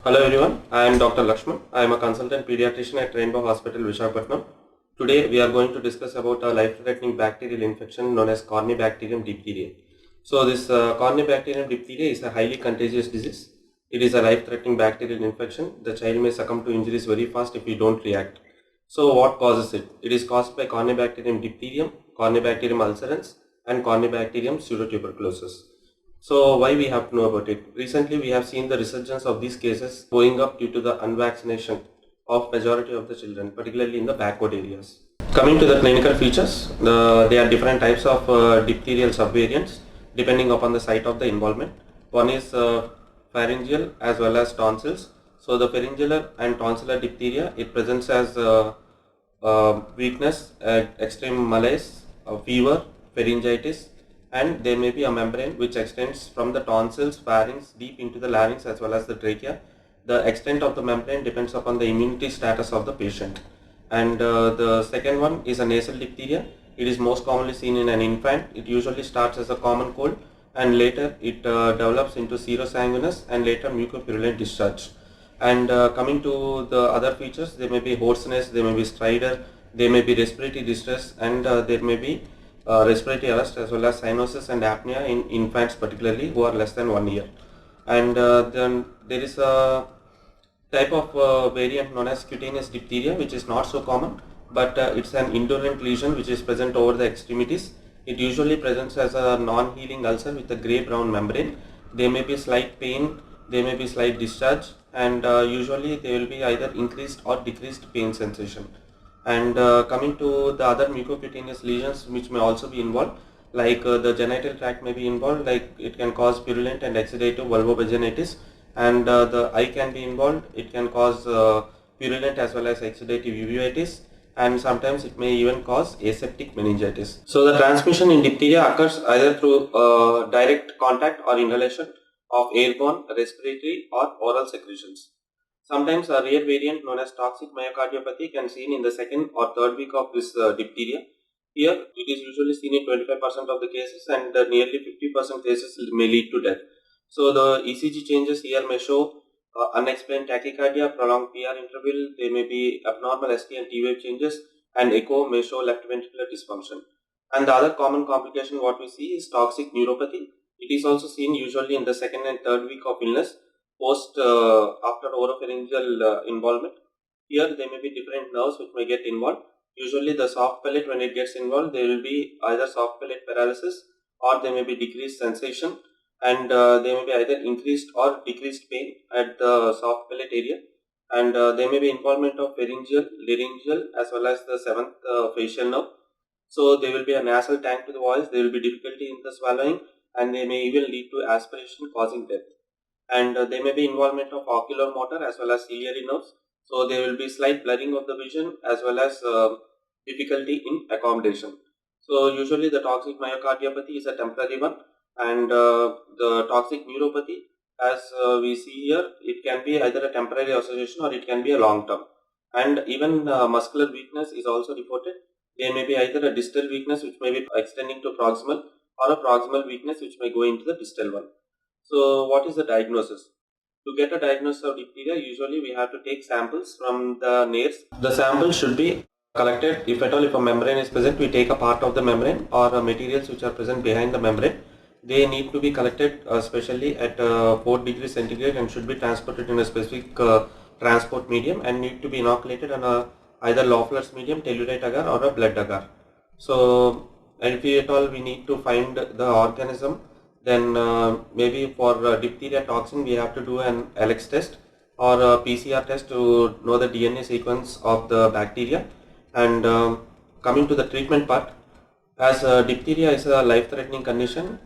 Hello everyone, I am Dr. Lakshman. I am a consultant pediatrician at Rainbow Hospital, Visakhapatnam. Today we are going to discuss about a life-threatening bacterial infection known as Corynebacterium diphtheria. So this Corynebacterium diphtheria is a highly contagious disease. It is a life-threatening bacterial infection. The child may succumb to injuries very fast if we don't react. So what causes it? It is caused by Corynebacterium diphtherium, Corynebacterium ulcerans and Corynebacterium pseudotuberculosis. So why we have to know about it? Recently we have seen the resurgence of these cases going up due to the unvaccination of majority of the children, particularly in the backward areas. Coming to the clinical features, there are different types of diphtherial subvariants depending upon the site of the involvement. One is pharyngeal as well as tonsils. So the pharyngeal and tonsillar diphtheria, it presents as weakness, extreme malaise, fever, pharyngitis, and there may be a membrane which extends from the tonsils, pharynx, deep into the larynx as well as the trachea. The extent of the membrane depends upon the immunity status of the patient. And the second one is a nasal diphtheria. It is most commonly seen in an infant. It usually starts as a common cold and later it develops into serosanguinous and later mucopurulent discharge. And coming to the other features, there may be hoarseness, there may be stridor, there may be respiratory distress, and there may be respiratory arrest as well as cyanosis and apnea in infants, particularly who are less than 1 year. And then there is a type of variant known as cutaneous diphtheria, which is not so common, but it's an indolent lesion which is present over the extremities. It usually presents as a non-healing ulcer with a grey-brown membrane. There may be slight pain, there may be slight discharge, and usually there will be either increased or decreased pain sensation. And coming to the other mucocutaneous lesions which may also be involved, like the genital tract may be involved, like it can cause purulent and exudative vulvovaginitis, and the eye can be involved. It can cause purulent as well as exudative uveitis, and sometimes it may even cause aseptic meningitis. So the transmission in diphtheria occurs either through direct contact or inhalation of airborne, respiratory or oral secretions. Sometimes a rare variant known as toxic myocardiopathy can be seen in the second or third week of this diphtheria. Here it is usually seen in 25% of the cases, and nearly 50% cases may lead to death. So the ECG changes here may show unexplained tachycardia, prolonged PR interval, there may be abnormal ST and T wave changes, and echo may show left ventricular dysfunction. And the other common complication what we see is toxic neuropathy. It is also seen usually in the second and third week of illness post after oropharyngeal involvement. Here there may be different nerves which may get involved. Usually the soft palate, when it gets involved, there will be either soft palate paralysis or there may be decreased sensation, and there may be either increased or decreased pain at the soft palate area, and there may be involvement of pharyngeal, laryngeal as well as the seventh facial nerve. So there will be a nasal tang to the voice, there will be difficulty in the swallowing, and they may even lead to aspiration causing death. And there may be involvement of ocular motor as well as ciliary nerves. So there will be slight blurring of the vision as well as difficulty in accommodation. So usually the toxic myocardiopathy is a temporary one, and the toxic neuropathy, as we see here, it can be either a temporary association or it can be a long term. And even muscular weakness is also reported. There may be either a distal weakness which may be extending to proximal, or a proximal weakness which may go into the distal one. So what is the diagnosis? To get a diagnosis of diphtheria, usually we have to take samples from the nares. The sample should be collected, if at all, if a membrane is present, we take a part of the membrane or materials which are present behind the membrane. They need to be collected especially at 4 degrees centigrade and should be transported in a specific transport medium and need to be inoculated on either Loeffler's medium, tellurite agar or a blood agar. So, and if at all we need to find the organism, then maybe for diphtheria toxin we have to do an LX test or a PCR test to know the DNA sequence of the bacteria. And coming to the treatment part, as diphtheria is a life-threatening condition,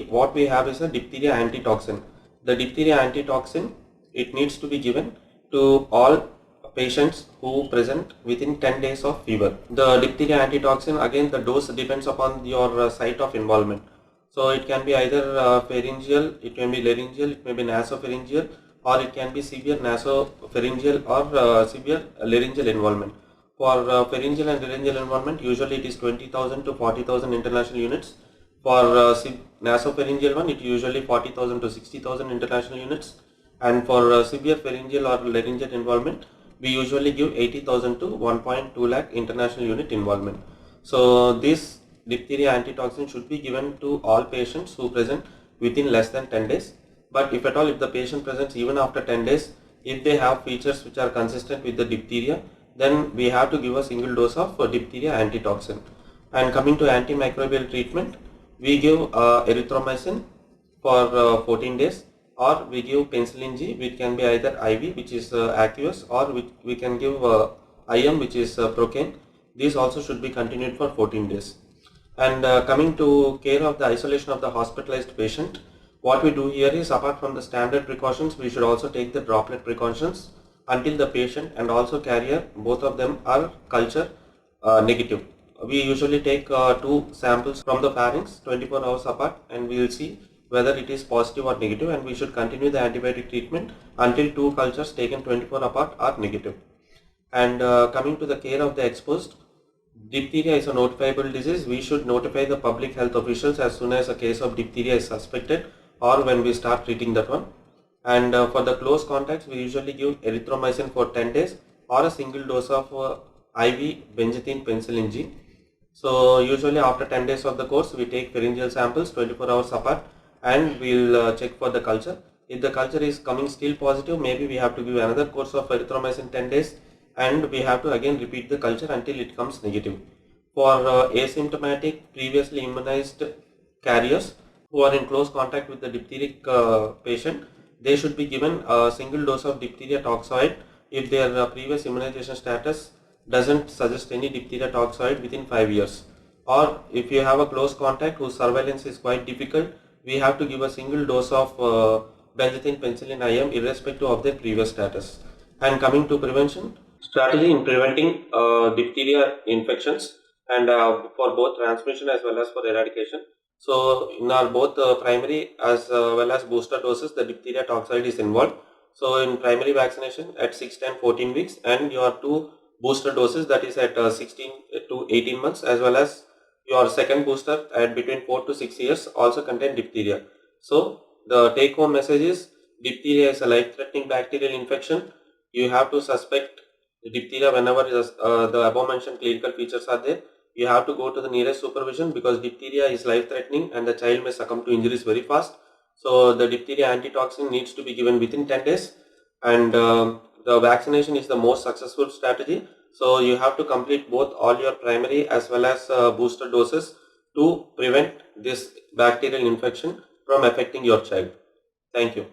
what we have is a diphtheria antitoxin. The diphtheria antitoxin, it needs to be given to all patients who present within 10 days of fever. The diphtheria antitoxin, again the dose depends upon your site of involvement. So it can be either pharyngeal, it can be laryngeal, it may be nasopharyngeal, or it can be severe nasopharyngeal or severe laryngeal involvement. For pharyngeal and laryngeal involvement, usually it is 20,000 to 40,000 international units. For nasopharyngeal one, it usually 40,000 to 60,000 international units. and for severe pharyngeal or laryngeal involvement, we usually give 80,000 to 1.2 lakh international unit involvement. So this diphtheria antitoxin should be given to all patients who present within less than 10 days. But if at all, if the patient presents even after 10 days, if they have features which are consistent with the diphtheria, then we have to give a single dose of diphtheria antitoxin. And coming to antimicrobial treatment, we give erythromycin for 14 days, or we give penicillin G, which can be either IV, which is aqueous, or we can give IM, which is procaine. These also should be continued for 14 days. And coming to care of the isolation of the hospitalized patient, what we do here is, apart from the standard precautions, we should also take the droplet precautions until the patient and also carrier, both of them are culture negative. We usually take two samples from the pharynx 24 hours apart, and we will see whether it is positive or negative, and we should continue the antibiotic treatment until two cultures taken 24 apart are negative. And coming to the care of the exposed, diphtheria is a notifiable disease. We should notify the public health officials as soon as a case of diphtheria is suspected or when we start treating that one. And for the close contacts, we usually give erythromycin for 10 days or a single dose of IV benzathine penicillin G. So usually after 10 days of the course, we take pharyngeal samples 24 hours apart, and we'll check for the culture. If the culture is coming still positive, maybe we have to give another course of erythromycin 10 days, and we have to again repeat the culture until it comes negative. For asymptomatic previously immunized carriers who are in close contact with the diphtheric patient, they should be given a single dose of diphtheria toxoid if their previous immunization status doesn't suggest any diphtheria toxoid within 5 years. Or if you have a close contact whose surveillance is quite difficult, we have to give a single dose of benzathine penicillin IM irrespective of their previous status. And coming to prevention, strategy in preventing diphtheria infections, and for both transmission as well as for eradication. So in our both primary as well as booster doses, the diphtheria toxoid is involved. So in primary vaccination at 6, 10, 14 weeks, and your two booster doses, that is at 16 to 18 months, as well as your second booster at between 4 to 6 years, also contain diphtheria. So the take home message is, diphtheria is a life threatening bacterial infection. You have to suspect diphtheria whenever the above mentioned clinical features are there. You have to go to the nearest supervision, because diphtheria is life threatening and the child may succumb to injuries very fast. So the diphtheria antitoxin needs to be given within 10 days, and the vaccination is the most successful strategy. So you have to complete both all your primary as well as booster doses to prevent this bacterial infection from affecting your child. Thank you.